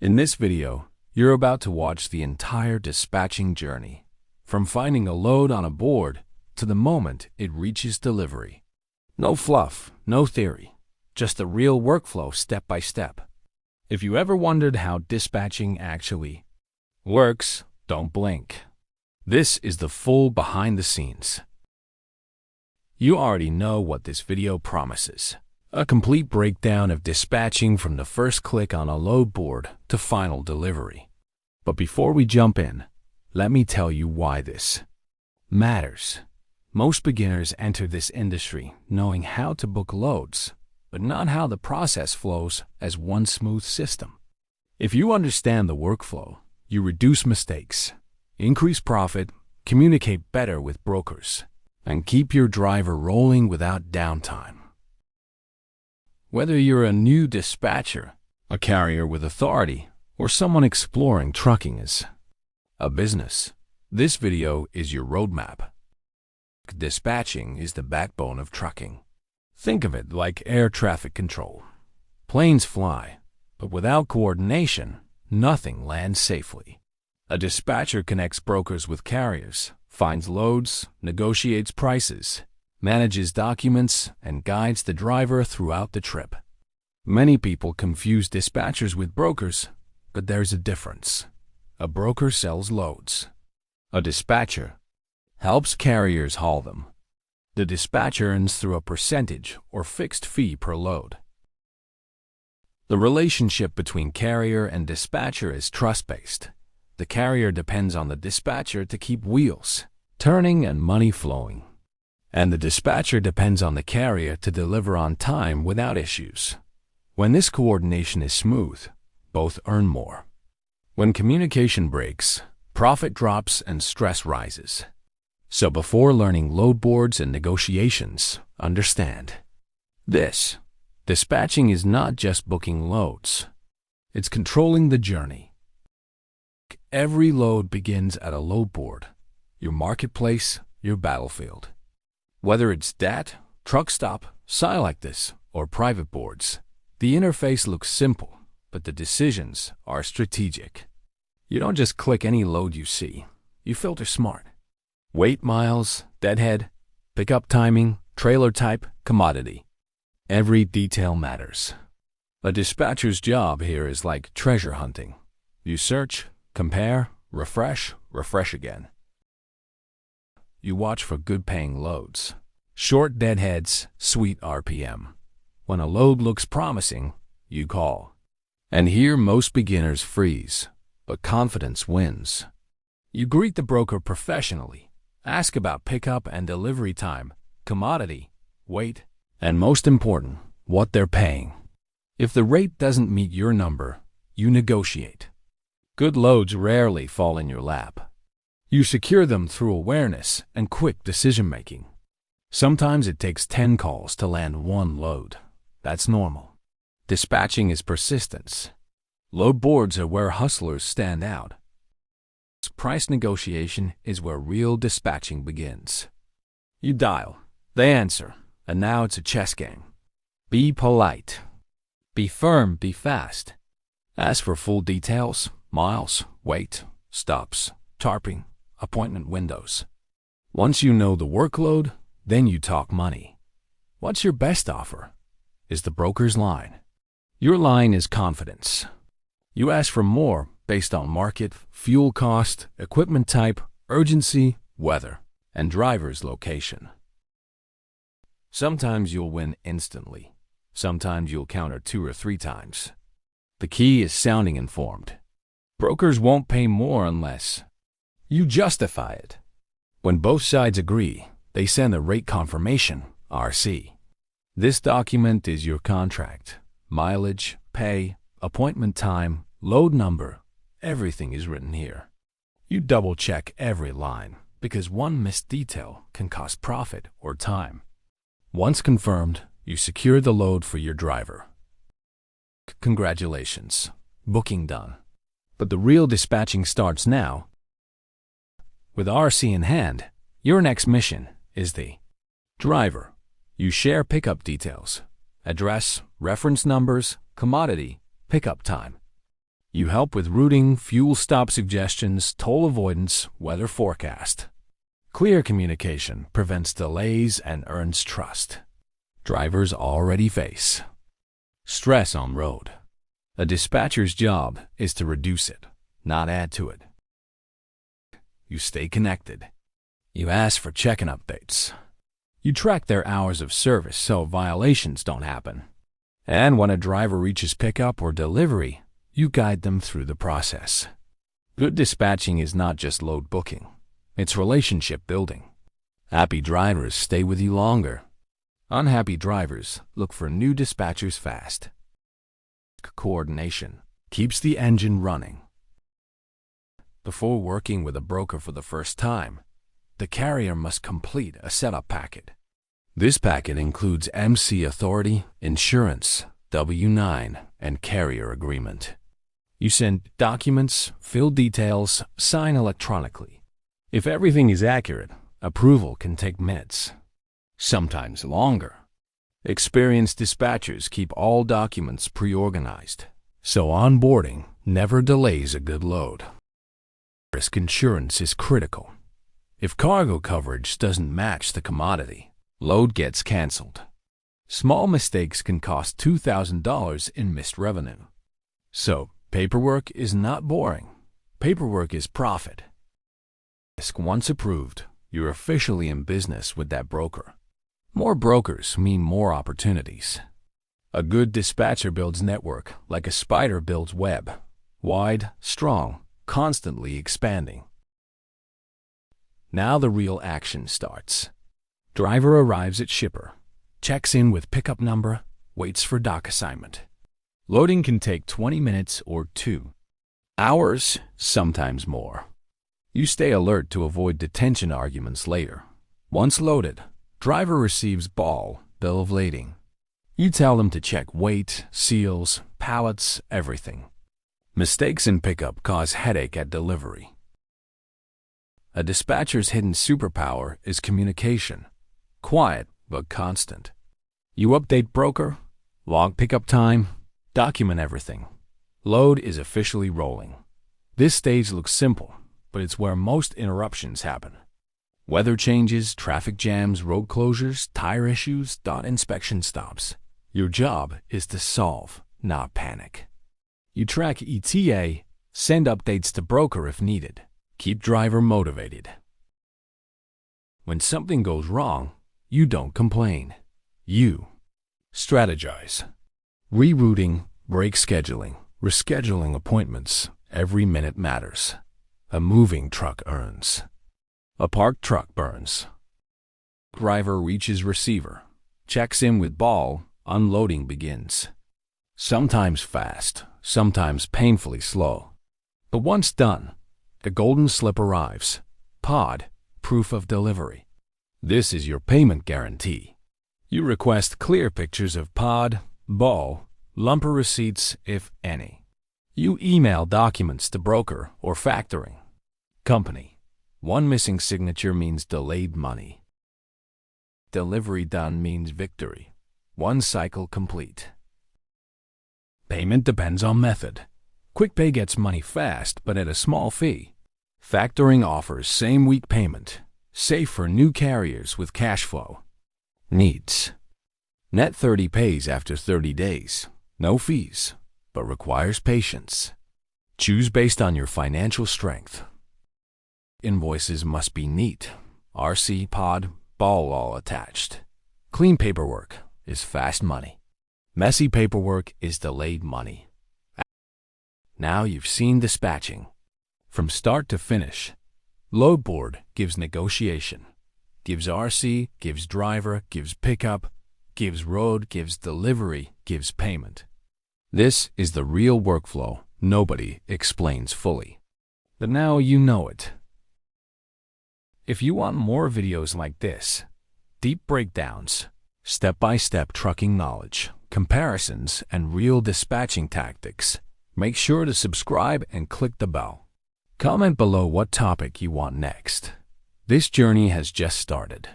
In this video, you're about to watch the entire dispatching journey, from finding a load on a board to the moment it reaches delivery. No fluff, no theory, just a real workflow step by step. If you ever wondered how dispatching actually works, don't blink. This is the full behind the scenes. You already know what this video promises. A complete breakdown of dispatching from the first click on a load board to final delivery. But before we jump in, let me tell you why this matters. Most beginners enter this industry knowing how to book loads, but not how the process flows as one smooth system. If you understand the workflow, you reduce mistakes, increase profit, communicate better with brokers, and keep your driver rolling without downtime. Whether you're a new dispatcher, a carrier with authority, or someone exploring trucking as a business, this video is your roadmap. Dispatching is the backbone of trucking. Think of it like air traffic control. Planes fly, but without coordination, nothing lands safely. A dispatcher connects brokers with carriers, finds loads, negotiates prices, manages documents, and guides the driver throughout the trip. Many people confuse dispatchers with brokers, but there's a difference. A broker sells loads. A dispatcher helps carriers haul them. The dispatcher earns through a percentage or fixed fee per load. The relationship between carrier and dispatcher is trust-based. The carrier depends on the dispatcher to keep wheels turning and money flowing. And the dispatcher depends on the carrier to deliver on time without issues. When this coordination is smooth, both earn more. When communication breaks, profit drops and stress rises. So before learning load boards and negotiations, understand this. Dispatching is not just booking loads. It's controlling the journey. Every load begins at a load board, your marketplace, your battlefield. Whether it's DAT, truck stop, Silectus, or private boards, the interface looks simple, but the decisions are strategic. You don't just click any load you see. You filter smart. Weight miles, deadhead, pickup timing, trailer type, commodity. Every detail matters. A dispatcher's job here is like treasure hunting. You search, compare, refresh again. You watch for good-paying loads. Short deadheads, sweet RPM. When a load looks promising, you call. And here most beginners freeze, but confidence wins. You greet the broker professionally. Ask about pickup and delivery time, commodity, weight, and most important, what they're paying. If the rate doesn't meet your number, you negotiate. Good loads rarely fall in your lap. You secure them through awareness and quick decision-making. Sometimes it takes 10 calls to land one load. That's normal. Dispatching is persistence. Load boards are where hustlers stand out. Price negotiation is where real dispatching begins. You dial, they answer, and now it's a chess game. Be polite. Be firm, be fast. Ask for full details, miles, weight, stops, tarping, appointment windows. Once you know the workload, then you talk money. What's your best offer? Is the broker's line. Your line is confidence. You ask for more based on market, fuel cost, equipment type, urgency, weather, and driver's location. Sometimes you'll win instantly. Sometimes you'll counter 2 or 3 times. The key is sounding informed. Brokers won't pay more unless you justify it. When both sides agree, they send a rate confirmation, RC. This document is your contract. Mileage, pay, appointment time, load number, everything is written here. You double-check every line because one missed detail can cost profit or time. Once confirmed, you secure the load for your driver. Congratulations, booking done. But the real dispatching starts now. With RC in hand, your next mission is the driver. You share pickup details, address, reference numbers, commodity, pickup time. You help with routing, fuel stop suggestions, toll avoidance, weather forecast. Clear communication prevents delays and earns trust. Drivers already face stress on road. A dispatcher's job is to reduce it, not add to it. You stay connected. You ask for check-in updates. You track their hours of service so violations don't happen. And when a driver reaches pickup or delivery, you guide them through the process. Good dispatching is not just load booking. It's relationship building. Happy drivers stay with you longer. Unhappy drivers look for new dispatchers fast. Coordination keeps the engine running. Before working with a broker for the first time, the carrier must complete a setup packet. This packet includes MC authority, insurance, W-9, and carrier agreement. You send documents, fill details, sign electronically. If everything is accurate, approval can take minutes, sometimes longer. Experienced dispatchers keep all documents pre-organized, so onboarding never delays a good load. Risk insurance is critical. If cargo coverage doesn't match the commodity, load gets canceled. Small mistakes can cost $2,000 in missed revenue. So, paperwork is not boring. Paperwork is profit. Once approved, you're officially in business with that broker. More brokers mean more opportunities. A good dispatcher builds network like a spider builds web. Wide, strong, constantly expanding. Now the real action starts. Driver arrives at shipper, checks in with pickup number, waits for dock assignment. Loading can take 20 minutes or 2 hours, sometimes more. You stay alert to avoid detention arguments later. Once loaded, driver receives bill of lading. You tell them to check weight, seals, pallets, everything. Mistakes in pickup cause headache at delivery. A dispatcher's hidden superpower is communication. Quiet but constant. You update broker, log pickup time, document everything. Load is officially rolling. This stage looks simple, but it's where most interruptions happen. Weather changes, traffic jams, road closures, tire issues, dot inspection stops. Your job is to solve, not panic. You track ETA, send updates to broker if needed. Keep driver motivated. When something goes wrong, you don't complain. You strategize. Rerouting, break scheduling, rescheduling appointments. Every minute matters. A moving truck earns. A parked truck burns. Driver reaches receiver. Checks in with ball. Unloading begins. Sometimes fast, sometimes painfully slow. But once done, the golden slip arrives. POD, proof of delivery. This is your payment guarantee. You request clear pictures of POD, ball, lumper receipts, if any. You email documents to broker or factoring company. One missing signature means delayed money. Delivery done means victory. One cycle complete. Payment depends on method. QuickPay gets money fast, but at a small fee. Factoring offers same-week payment, safe for new carriers with cash flow. Needs. Net 30 pays after 30 days. No fees, but requires patience. Choose based on your financial strength. Invoices must be neat. RC, POD, ball all attached. Clean paperwork is fast money. Messy paperwork is delayed money. Now you've seen dispatching. From start to finish, load board gives negotiation, gives RC, gives driver, gives pickup, gives road, gives delivery, gives payment. This is the real workflow nobody explains fully. But now you know it. If you want more videos like this, deep breakdowns, step-by-step trucking knowledge, comparisons, and real dispatching tactics, make sure to subscribe and click the bell. Comment below what topic you want next. This journey has just started.